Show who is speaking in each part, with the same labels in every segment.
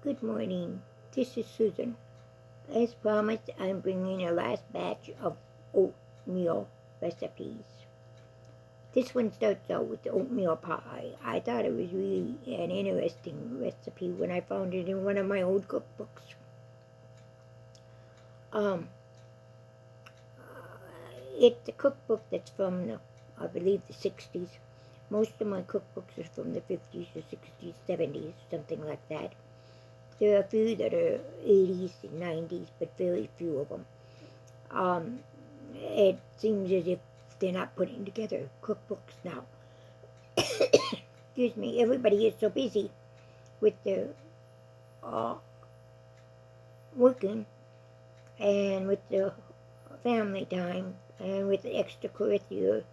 Speaker 1: Good morning. This is Susan. As promised, I'm bringing a last batch of oatmeal recipes. This one starts out with the oatmeal pie. I thought it was really an interesting recipe when I found it in one of my old cookbooks. It's a cookbook that's from, I believe, the 60s. Most of my cookbooks are from the 50s or 60s, 70s, something like that. There are a few that are 80s and 90s, but very few of them. It seems as if they're not putting together cookbooks now. Excuse me, everybody is so busy with their working and with the family time and with the extracurricular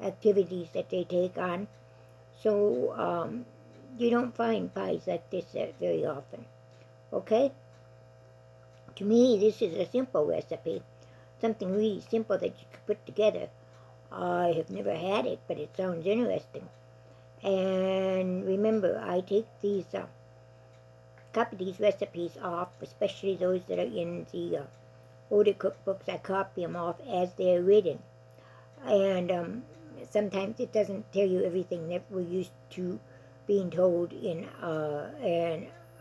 Speaker 1: activities that they take on. So you don't find pies like this very often. Okay? To me, this is a simple recipe. Something really simple that you could put together. I have never had it, but it sounds interesting. And remember, I take these, copy these recipes off, especially those that are in the older cookbooks. I copy them off as they're written. And sometimes it doesn't tell you everything that we're used to being told in a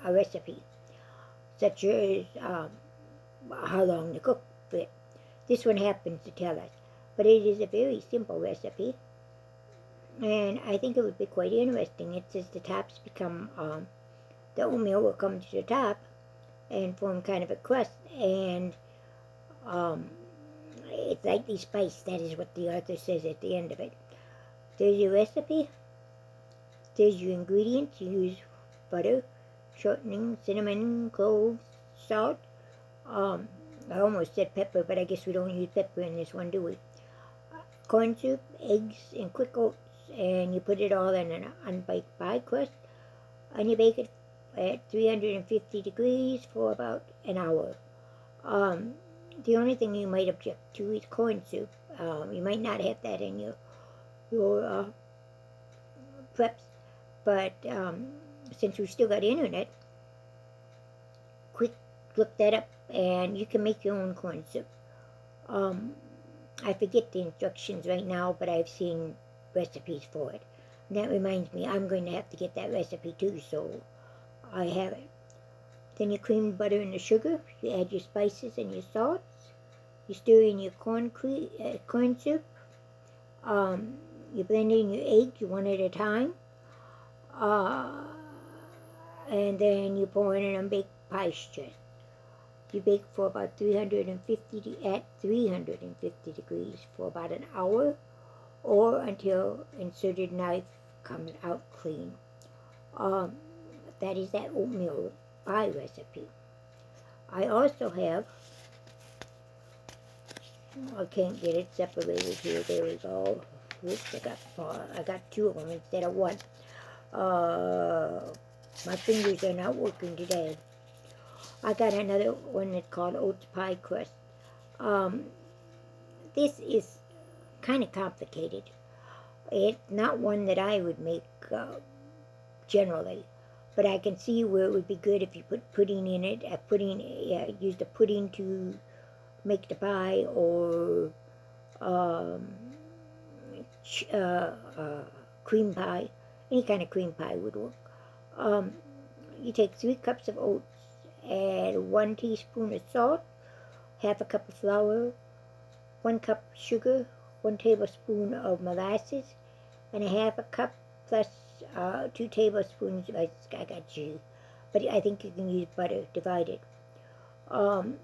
Speaker 1: recipe, such as how long to cook it. This one happens to tell us, but it is a very simple recipe, and I think it would be quite interesting. It says the tops become, the oatmeal will come to the top and form kind of a crust, and it's lightly spiced. That is what the author says at the end of it. There's your recipe. There's your ingredients. You use butter, shortening, cinnamon, cloves, salt. I almost said pepper, but I guess we don't use pepper in this one, do we? Corn soup, eggs, and quick oats, and you put it all in an unbaked pie crust, and you bake it at 350 degrees for about an hour. The only thing you might object to is corn soup. You might not have that in your preps, but since we've still got internet, quick look that up, and you can make your own corn soup. I forget the instructions right now, but I've seen recipes for it. And that reminds me, I'm going to have to get that recipe too, so I have it. Then you cream the butter and the sugar. You add your spices and your salts. You stir in your corn soup. You blend in your eggs one at a time. And then you pour in an unbaked pie crust. You bake for about at 350 degrees for about an hour, or until inserted knife comes out clean. That is that oatmeal pie recipe. I also have, I can't get it separated here. There we go. Oops, I got two of them instead of one. My fingers are not working today. I got another one that's called oats pie crust. This is kind of complicated. It's not one that I would make generally, but I can see where it would be good if you put pudding in it. Use the pudding to make the pie, or cream pie. Any kind of cream pie would work. You take 3 cups of oats, add 1 teaspoon of salt, half a cup of flour, 1 cup of sugar, 1 tablespoon of molasses, and a half a cup plus 2 tablespoons. I got you, but I think you can use butter divided. It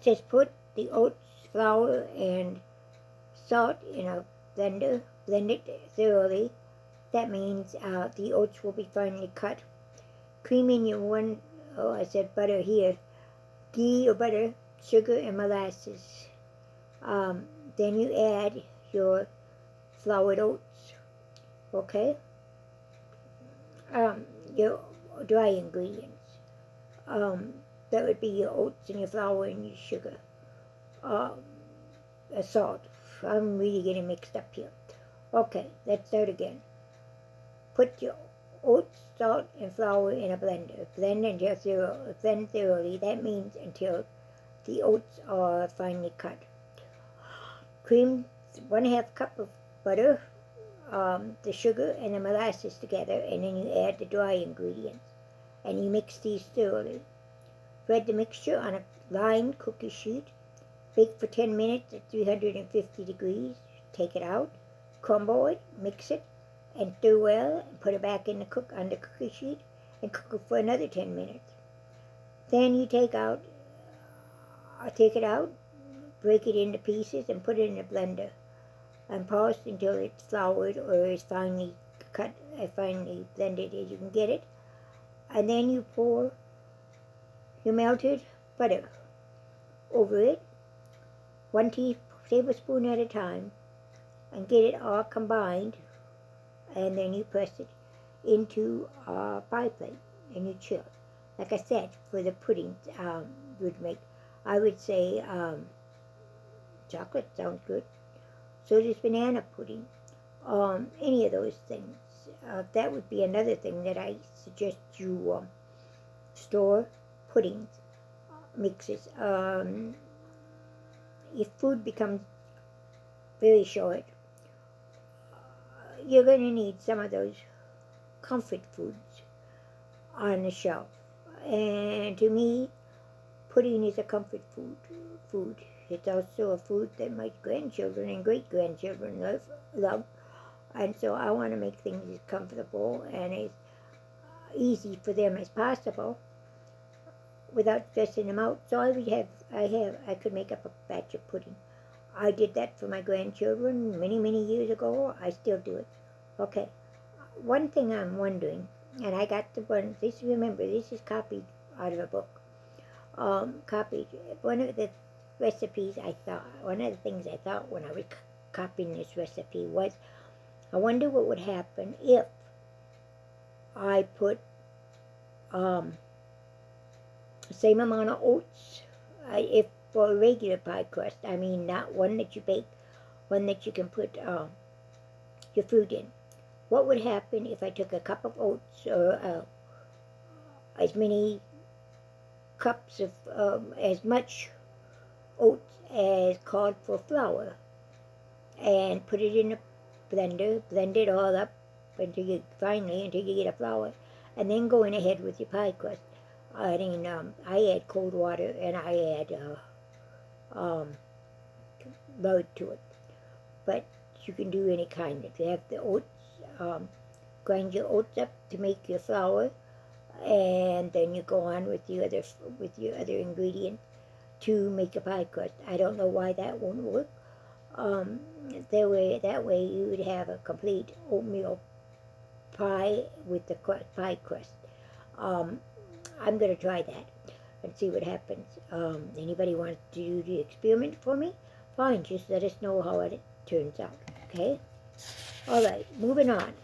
Speaker 1: says put the oats, flour, and salt in a blender. Blend it thoroughly. That means the oats will be finely cut. Cream in your I said butter here, ghee or butter, sugar, and molasses. Then you add your floured oats, okay? Your dry ingredients. That would be your oats and your flour and your sugar. Salt. I'm really getting mixed up here. Okay, let's start again. Put your oats, salt, and flour in a blender. Blend thoroughly. That means until the oats are finely cut. Cream 1/2 cup of butter, the sugar and the molasses together, and then you add the dry ingredients. And you mix these thoroughly. Spread the mixture on a lined cookie sheet. Bake for 10 minutes at 350 degrees. Take it out, crumble it, mix it, and stir well, and put it back in the on the cookie sheet, and cook it for another 10 minutes. Then you take it out, break it into pieces, and put it in a blender, and pulse until it's floured or is finely cut, finely blended as you can get it. And then you pour your melted butter over it, 1 tablespoon at a time, and get it all combined, and then you press it into a pie plate and you chill. Like I said, for the pudding, I would say chocolate sounds good. So does banana pudding. Any of those things. That would be another thing that I suggest you store puddings, mixes. If food becomes very short, you're going to need some of those comfort foods on the shelf. And to me, pudding is a comfort food. It's also a food that my grandchildren and great-grandchildren love. And so I want to make things as comfortable and as easy for them as possible without stressing them out. So I could make up a batch of pudding. I did that for my grandchildren many, many years ago. I still do it. Okay. One thing I'm wondering, and I got the one, remember, this is copied out of a book. Copied. One of the things I thought when I was copying this recipe was, I wonder what would happen if I put the same amount of oats, if for a regular pie crust, I mean not one that you bake, one that you can put your fruit in. What would happen if I took a cup of oats, or as many cups of, as much oats as called for flour, and put it in a blender, blend it all up until you get a flour, and then going ahead with your pie crust. I add cold water, and I add lard to it. But you can do any kind. If you have the oats, grind your oats up to make your flour, and then you go on with your other ingredients to make a pie crust. I don't know why that won't work. That way you would have a complete oatmeal pie with the pie crust. I'm going to try that and see what happens. Anybody wants to do the experiment for me? Fine, just let us know how it turns out, okay? All right, moving on.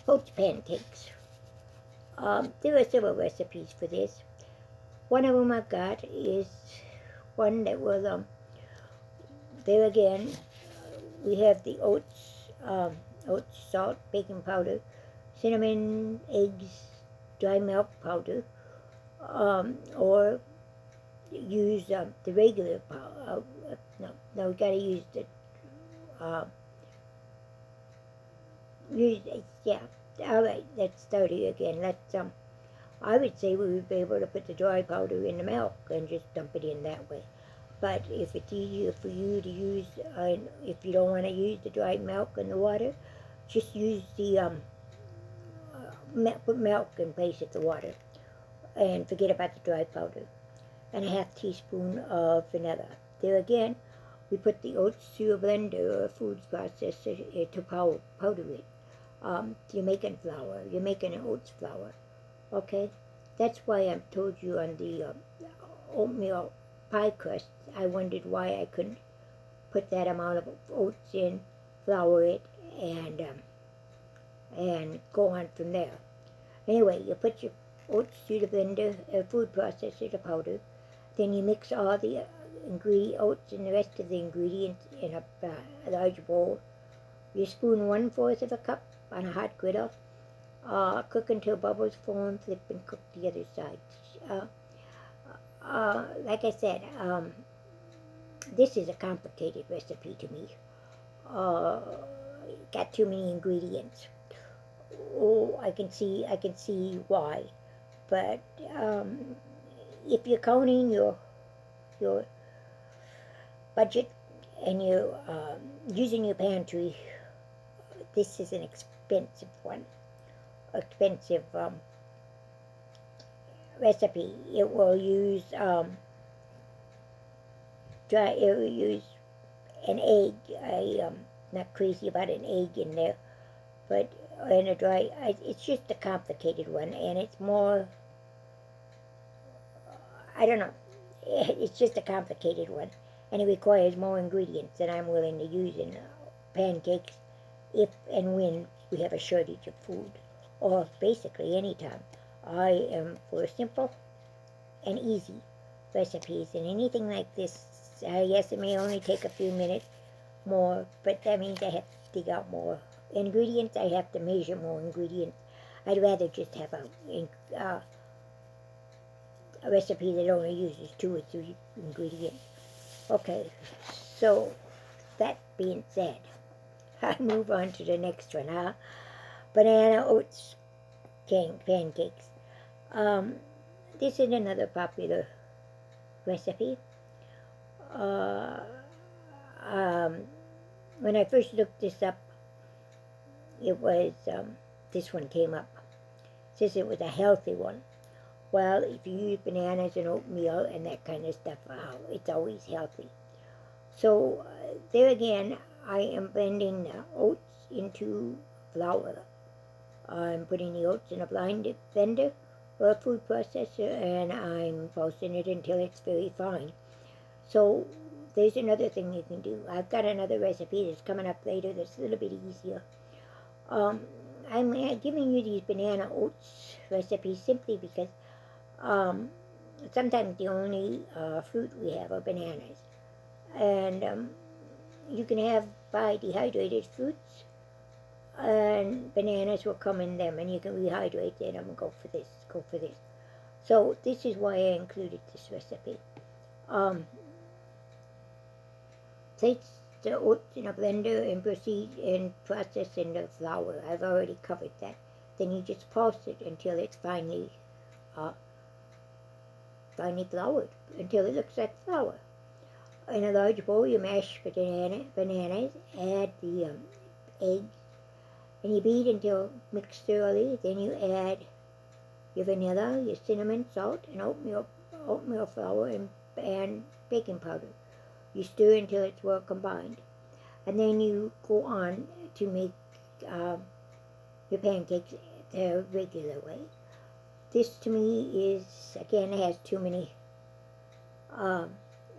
Speaker 1: Oats pancakes. There are several recipes for this. One of them I've got is one that was, there again, we have the oats, salt, baking powder, cinnamon, eggs, dry milk powder, or use the regular powder. No, we gotta use the, yeah. All right, let's start here again. I would say we would be able to put the dry powder in the milk and just dump it in that way. But if it's easier for you to use, if you don't want to use the dried milk and the water, just use the put milk in place of the water, and forget about the dry powder. And a 1/2 teaspoon of vanilla. There again, we put the oats through a blender or a food processor to powder it. You're making flour. You're making an oats flour. Okay? That's why I told you on the oatmeal pie crust, I wondered why I couldn't put that amount of oats in, flour it, and go on from there. Anyway, you put your oats through the blender, food processor to powder. Then you mix all the oats and the rest of the ingredients in a large bowl. You spoon 1/4 of a cup on a hot griddle, Cook until bubbles form, flip and cook the other side. Like I said, this is a complicated recipe to me. Uh, got too many ingredients. Oh, I can see why. But if you're counting your budget and you're using your pantry, this is an expensive one, expensive recipe. It will use it will use an egg. Not crazy about an egg in there, but in a dry. It's just a complicated one, and it's more. I don't know. It's just a complicated one, and it requires more ingredients than I'm willing to use in pancakes if and when we have a shortage of food, or basically anytime. I am for simple and easy recipes, and anything like this, yes, it may only take a few minutes more, but that means I have to dig out more ingredients. I have to measure more ingredients. I'd rather just have a recipe that only uses 2 or 3 ingredients. Okay, so that being said, I move on to the next one, banana oats pancakes. This is another popular recipe. When I first looked this up, it was this one came up. It says it was a healthy one. Well, if you use bananas and oatmeal and that kind of stuff, it's always healthy. So there again, I am blending oats into flour. I'm putting the oats in a blind blender or a food processor, and I'm pulsing it until it's very fine. So there's another thing you can do. I've got another recipe that's coming up later that's a little bit easier. I'm giving you these banana oats recipes simply because sometimes the only fruit we have are bananas. And you can buy dehydrated fruits, and bananas will come in them, and you can rehydrate them and go for this. So this is why I included this recipe. Place the oats in a blender and proceed and process in the flour. I've already covered that. Then you just pulse it until it's finely floured, until it looks like flour. In a large bowl, you mash bananas, add the eggs, and you beat until mixed thoroughly. Then you add your vanilla, your cinnamon, salt, and oatmeal flour, and baking powder. You stir until it's well combined. And then you go on to make your pancakes the regular way. This to me is, again, it has too many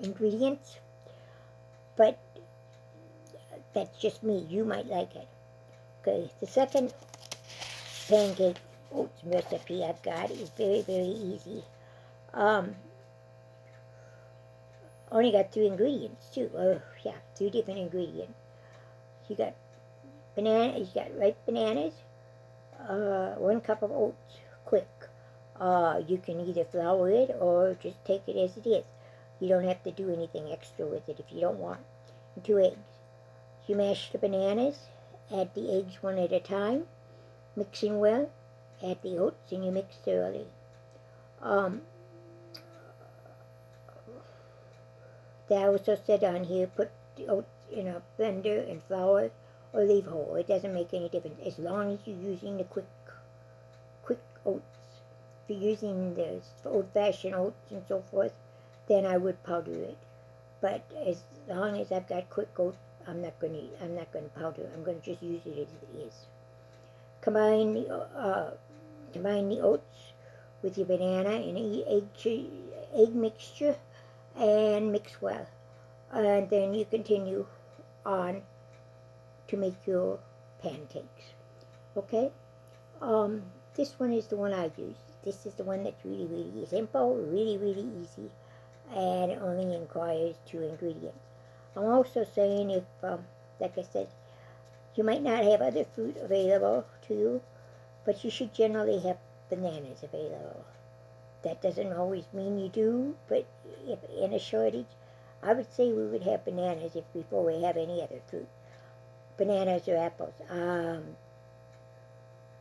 Speaker 1: ingredients, but that's just me. You might like it. Okay, the second pancake oats recipe I've got is very, very easy. Only got 3 ingredients too. 3 different ingredients. You got ripe bananas, 1 cup of oats, quick. You can either flour it or just take it as it is. You don't have to do anything extra with it if you don't want. And 2 eggs. You mash the bananas, add the eggs one at a time, mixing well, add the oats, and you mix thoroughly. They also said on here, put the oats in a blender and flour or leave whole. It doesn't make any difference as long as you're using the quick oats. If you're using the old-fashioned oats and so forth, then I would powder it. But as long as I've got quick oats, I'm not going to powder. I'm going to just use it as it is. Combine the oats with your banana and egg mixture and mix well. And then you continue on to make your pancakes. Okay? This one is the one I use. This is the one that's really, really simple, really, really easy, and it only requires 2 ingredients. I'm also saying if, like I said, you might not have other fruit available to you, but you should generally have bananas available. That doesn't always mean you do, but if in a shortage, I would say we would have bananas if before we have any other fruit. Bananas or apples.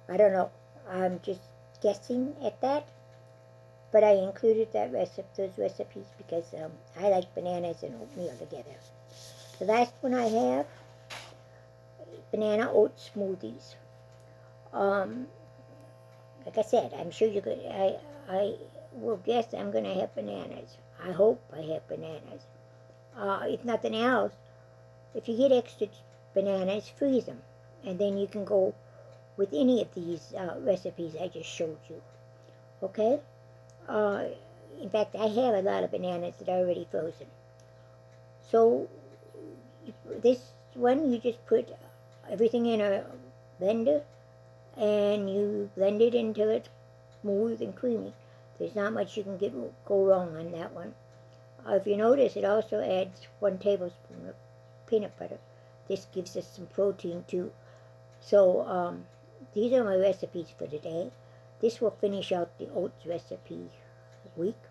Speaker 1: I don't know. I'm just guessing at that, but I included those recipes because I like bananas and oatmeal together. The last one I have, banana oat smoothies. Um, like I said, I'm sure you're good. I will guess I'm going to have bananas. I hope I have bananas. If nothing else, if you get extra bananas, freeze them. And then you can go with any of these recipes I just showed you. Okay? Uh, in fact, I have a lot of bananas that are already frozen. So this one, you just put everything in a blender and you blend it until it's smooth and creamy. There's not much you can go wrong on that one. If you notice, it also adds 1 tablespoon of peanut butter. This gives us some protein too. So these are my recipes for today. This will finish out the oats recipe week.